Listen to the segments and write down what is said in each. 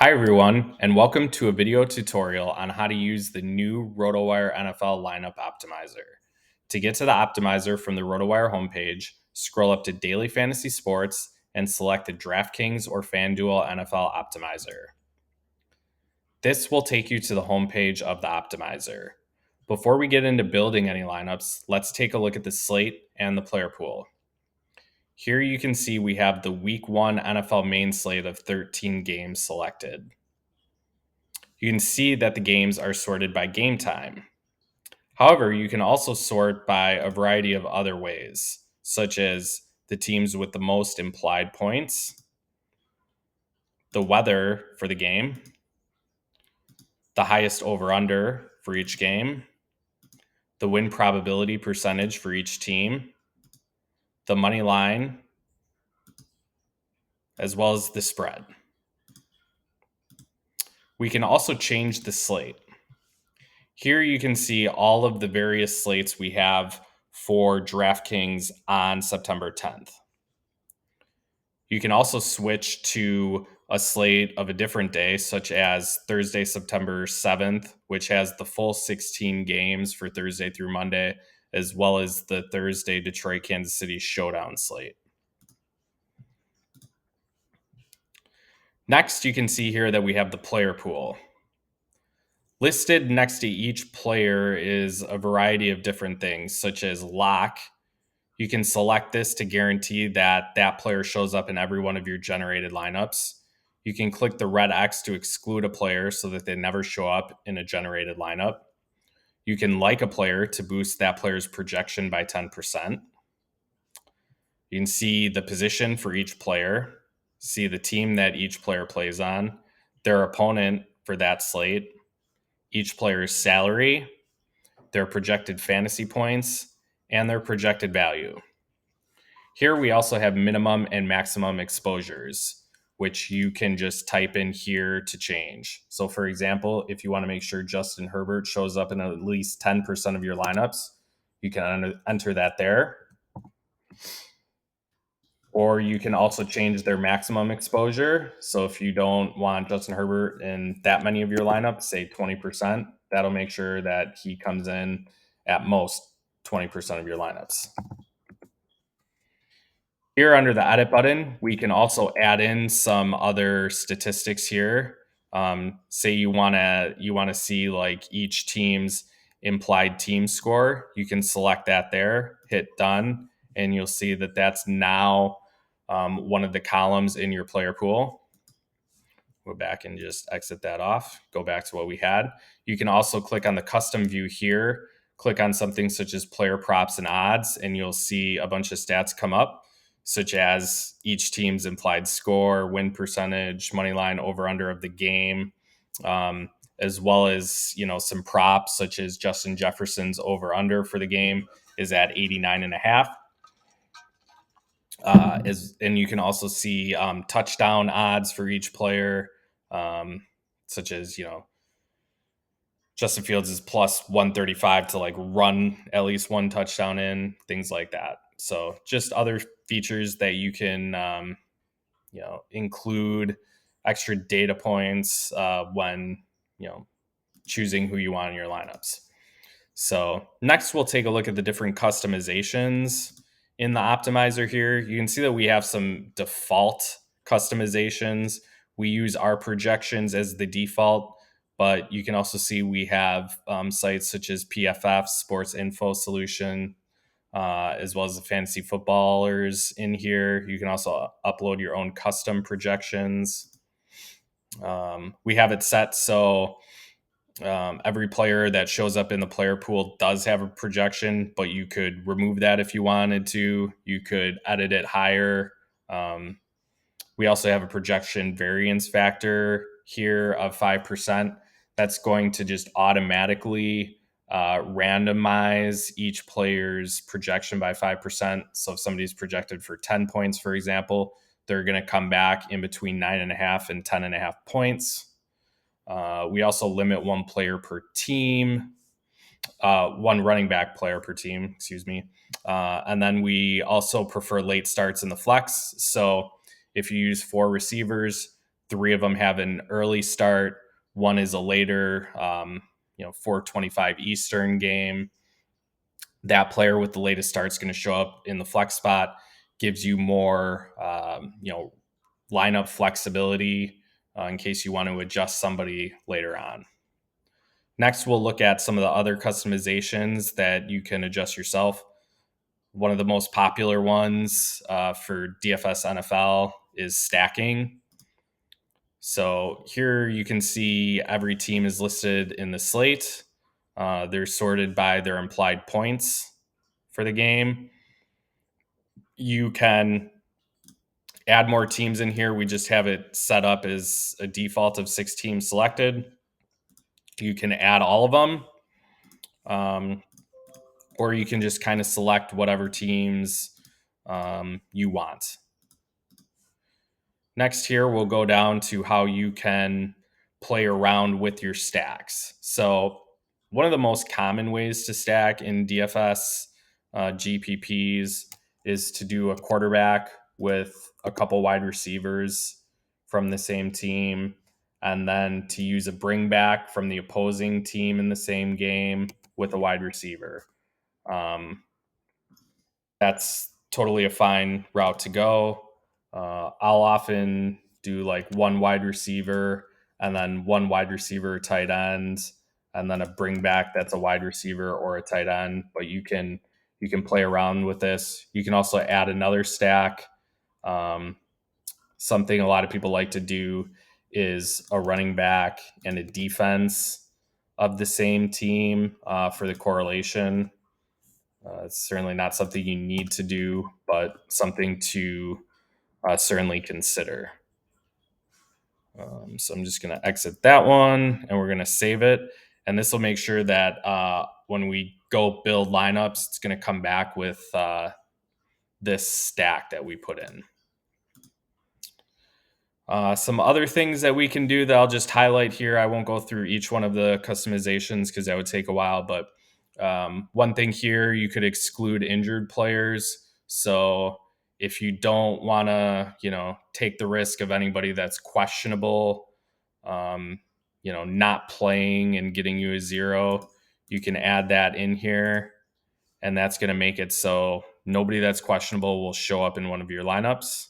Hi everyone, and welcome to a video tutorial on how to use the new RotoWire NFL Lineup Optimizer. To get to the optimizer from the RotoWire homepage, scroll up to Daily Fantasy Sports and select the DraftKings or FanDuel NFL Optimizer. This will take you to the homepage of the optimizer. Before we get into building any lineups, let's take a look at the slate and the player pool. Here you can see we have the Week 1 NFL main slate of 13 games selected. You can see that the games are sorted by game time. However, you can also sort by a variety of other ways, such as the teams with the most implied points, the weather for the game, the highest over-under for each game, the win probability percentage for each team, the money line, as well as the spread. We can also change the slate. Here you can see all of the various slates we have for DraftKings on September 10th. You can also switch to a slate of a different day, such as Thursday, September 7th, which has the full 16 games for Thursday through Monday, as well as the Thursday Detroit Kansas City showdown slate. Next, you can see here that we have the player pool. Listed next to each player is a variety of different things, such as lock. You can select this to guarantee that that player shows up in every one of your generated lineups. You can click the red X to exclude a player so that they never show up in a generated lineup. You can like a player to boost that player's projection by 10%. You can see the position for each player, see the team that each player plays on, their opponent for that slate, each player's salary, their projected fantasy points, and their projected value. Here we also have minimum and maximum exposures, which you can just type in here to change. So for example, if you want to make sure Justin Herbert shows up in at least 10% of your lineups, you can enter that there. Or you can also change their maximum exposure. So if you don't want Justin Herbert in that many of your lineups, say 20%, that'll make sure that he comes in at most 20% of your lineups. Here under the edit button, we can also add in some other statistics here. Say you want to see like each team's implied team score. You can select that there, hit done, and you'll see that that's now one of the columns in your player pool. Go back and just exit that off. Go back to what we had. You can also click on the custom view here. Click on something such as player props and odds, and you'll see a bunch of stats come up, such as each team's implied score, win percentage, money line, over under of the game, as well as some props such as Justin Jefferson's over under for the game is at 89.5. And you can also see touchdown odds for each player, such as Justin Fields is plus 135 to like run at least one touchdown in, things like that. So just other features that you can include extra data points when choosing who you want in your lineups. So next we'll take a look at the different customizations in the optimizer here. You can see that we have some default customizations. We use our projections as the default, but you can also see we have sites such as PFF, Sports Info Solution, as well as the fantasy footballers in here. You can also upload your own custom projections. We have it set so every player that shows up in the player pool does have a projection, but you could remove that if you wanted to. You could edit it higher. We also have a projection variance factor here of 5%. That's going to just automatically randomize each player's projection by 5%. So if somebody's projected for 10 points, for example, they're going to come back in between 9.5 and 10.5 points. We also limit one player per team, one running back player per team, excuse me. And then we also prefer late starts in the flex. So if you use 4 receivers, 3 of them have an early start. One is a later, 4:25 Eastern game. That player with the latest start is going to show up in the flex spot, gives you more, lineup flexibility in case you want to adjust somebody later on. Next, we'll look at some of the other customizations that you can adjust yourself. One of the most popular ones for DFS NFL is stacking. So here you can see every team is listed in the slate. They're sorted by their implied points for the game. You can add more teams in here. We just have it set up as a default of 6 teams selected. You can add all of them, or you can just kind of select whatever teams you want. Next here, we'll go down to how you can play around with your stacks. So one of the most common ways to stack in DFS GPPs is to do a quarterback with a couple wide receivers from the same team, and then to use a bring back from the opposing team in the same game with a wide receiver. That's totally a fine route to go. I'll often do like one wide receiver and then one wide receiver tight end and then a bring back that's a wide receiver or a tight end. But you can play around with this. You can also add another stack. Something a lot of people like to do is a running back and a defense of the same team for the correlation. It's certainly not something you need to do, but something to certainly consider. So I'm just going to exit that one and we're going to save it. And this will make sure that when we go build lineups, it's going to come back with this stack that we put in. Some other things that we can do that I'll just highlight here. I won't go through each one of the customizations because that would take a while, but one thing here, you could exclude injured players. So if you don't want to, take the risk of anybody that's questionable, not playing and getting you a 0, you can add that in here. And that's going to make it so nobody that's questionable will show up in one of your lineups.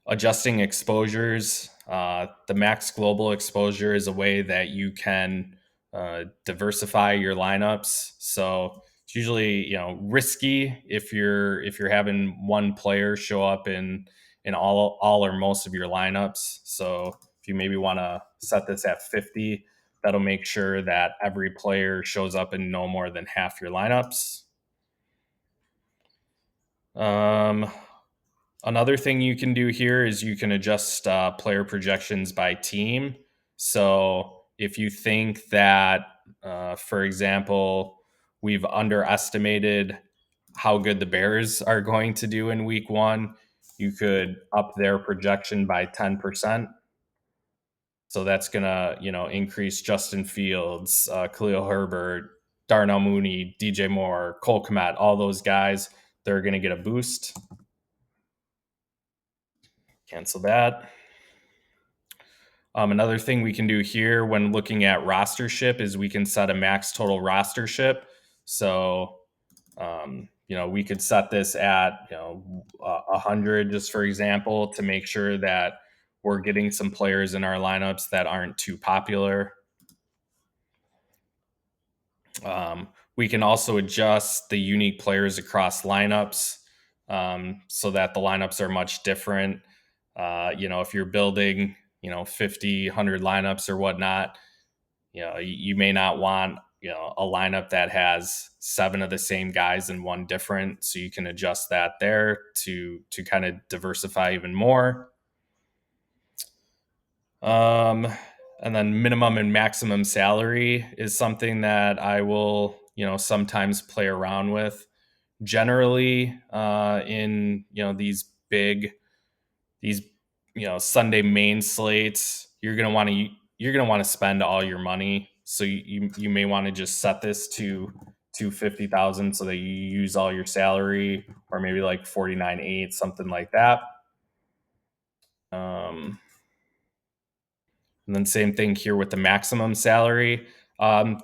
Adjusting exposures. The max global exposure is a way that you can diversify your lineups. So it's usually risky if you're having one player show up in all or most of your lineups. So if you maybe want to set this at 50, that'll make sure that every player shows up in no more than half your lineups. Another thing you can do here is you can adjust player projections by team. So if you think that, for example, we've underestimated how good the Bears are going to do in week 1, you could up their projection by 10%. So that's going to, increase Justin Fields, Khalil Herbert, Darnell Mooney, DJ Moore, Cole Kmet, all those guys. They're going to get a boost. Cancel that. Another thing we can do here when looking at rostership is we can set a max total rostership. So, we could set this at 100 just for example to make sure that we're getting some players in our lineups that aren't too popular. We can also adjust the unique players across lineups so that the lineups are much different. If you're building 50, 100 lineups or whatnot, you may not want, a lineup that has 7 of the same guys and 1 different. So you can adjust that there to kind of diversify even more. And then minimum and maximum salary is something that I will, sometimes play around with. Generally, in, these Sunday main slates, you're gonna want to spend all your money. So you may want to just set this to 250,000 so that you use all your salary, or maybe like 49.8, something like that. And then same thing here with the maximum salary.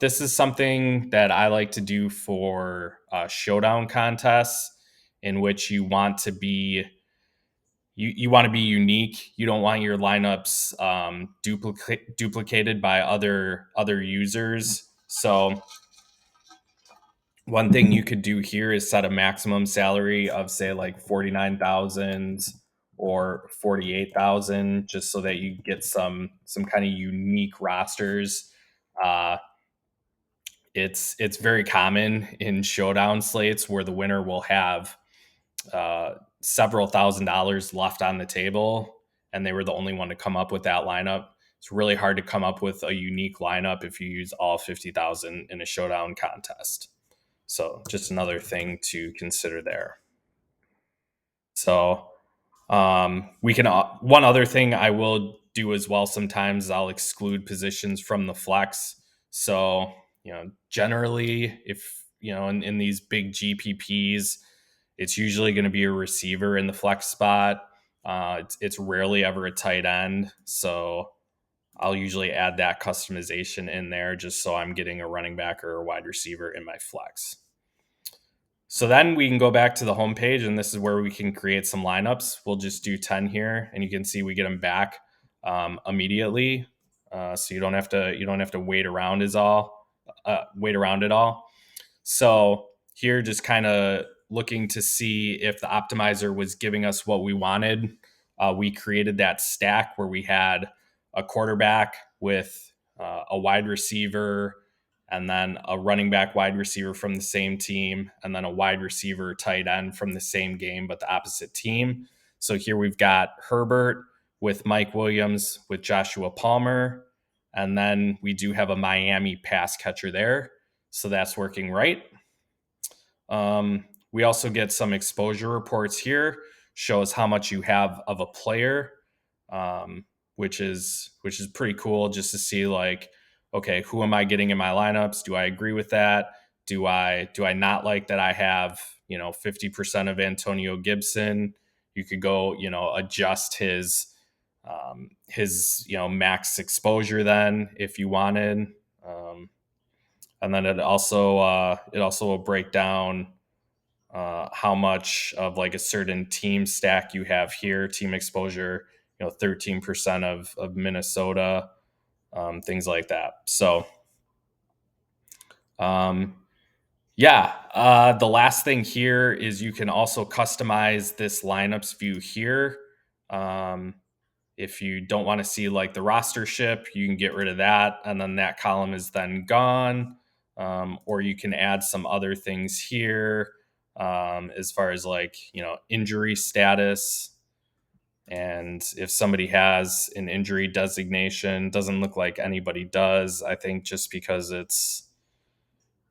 This is something that I like to do for showdown contests in which you want to be you want to be unique. You don't want your lineups duplicated by other users. So one thing you could do here is set a maximum salary of say like 49,000 or 48,000, just so that you get some kind of unique rosters. Uh, it's very common in showdown slates where the winner will have several $1,000s left on the table, and they were the only one to come up with that lineup. It's really hard to come up with a unique lineup if you use all 50,000 in a showdown contest. So just another thing to consider there. So we can one other thing I will do as well sometimes, I'll exclude positions from the flex. So generally, if in these big GPPs, it's usually going to be a receiver in the flex spot. It's rarely ever a tight end, so I'll usually add that customization in there just so I'm getting a running back or a wide receiver in my flex. So then we can go back to the homepage, and this is where we can create some lineups. We'll just do 10 here, and you can see we get them back immediately. So you don't have to wait around wait around at all. So here, just kind of looking to see if the optimizer was giving us what we wanted. We created that stack where we had a quarterback with a wide receiver, and then a running back wide receiver from the same team, and then a wide receiver tight end from the same game, but the opposite team. So here we've got Herbert with Mike Williams with Joshua Palmer. And then we do have a Miami pass catcher there. So that's working right. We also get some exposure reports here, shows how much you have of a player, which is pretty cool just to see like, okay, who am I getting in my lineups? Do I agree with that? Do I not like that I have 50% of Antonio Gibson? You could go adjust his max exposure then if you wanted. And then it also will break down how much of like a certain team stack you have here, team exposure, 13% of Minnesota, things like that. So, the last thing here is you can also customize this lineups view here. If you don't want to see like the roster ship, you can get rid of that, and then that column is then gone. Or you can add some other things here, as far as like injury status, and if somebody has an injury designation. Doesn't look like anybody does. I think just because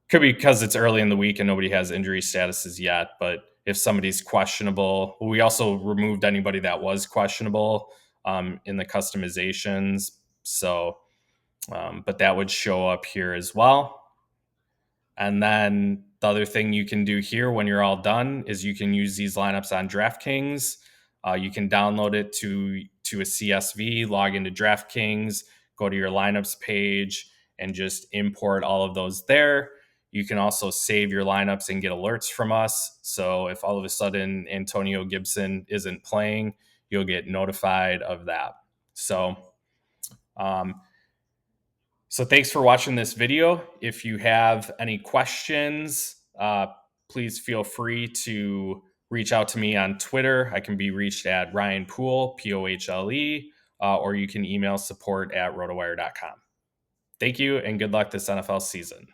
could be because it's early in the week and nobody has injury statuses yet. But if somebody's questionable, we also removed anybody that was questionable in the customizations. So, but that would show up here as well. And then the other thing you can do here when you're all done is you can use these lineups on DraftKings. You can download it to a CSV, log into DraftKings, go to your lineups page, and just import all of those there. You can also save your lineups and get alerts from us. So if all of a sudden Antonio Gibson isn't playing, you'll get notified of that. So, thanks for watching this video. If you have any questions, please feel free to reach out to me on Twitter. I can be reached at Ryan Poole, Pohle, or you can email support@rotowire.com. Thank you, and good luck this NFL season.